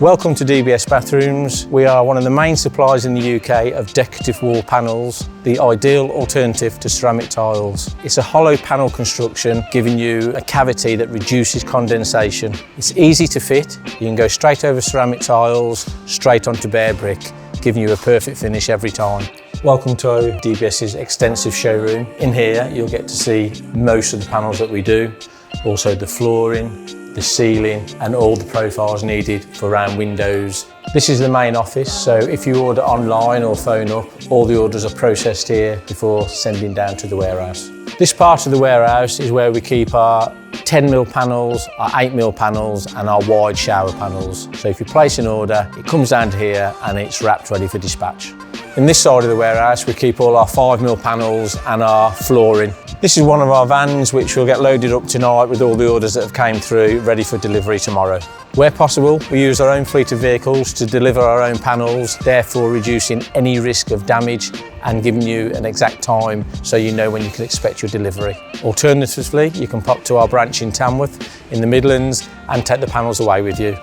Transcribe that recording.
Welcome to DBS Bathrooms. We are one of the main suppliers in the UK of decorative wall panels, the ideal alternative to ceramic tiles. It's a hollow panel construction, giving you a cavity that reduces condensation. It's easy to fit. You can go straight over ceramic tiles, straight onto bare brick, giving you a perfect finish every time. Welcome to DBS's extensive showroom. In here, you'll get to see most of the panels that we do, also the flooring, the ceiling, and all the profiles needed for round windows. This is the main office, so if you order online or phone up, all the orders are processed here before sending down to the warehouse. This part of the warehouse is where we keep our 10mm panels, our 8mm panels, and our wide shower panels. So if you place an order, it comes down to here and it's wrapped ready for dispatch. In this side of the warehouse, we keep all our 5mm panels and our flooring. This is one of our vans which will get loaded up tonight with all the orders that have came through, ready for delivery tomorrow. Where possible, we use our own fleet of vehicles to deliver our own panels, therefore reducing any risk of damage and giving you an exact time so you know when you can expect your delivery. Alternatively, you can pop to our branch in Tamworth in the Midlands and take the panels away with you.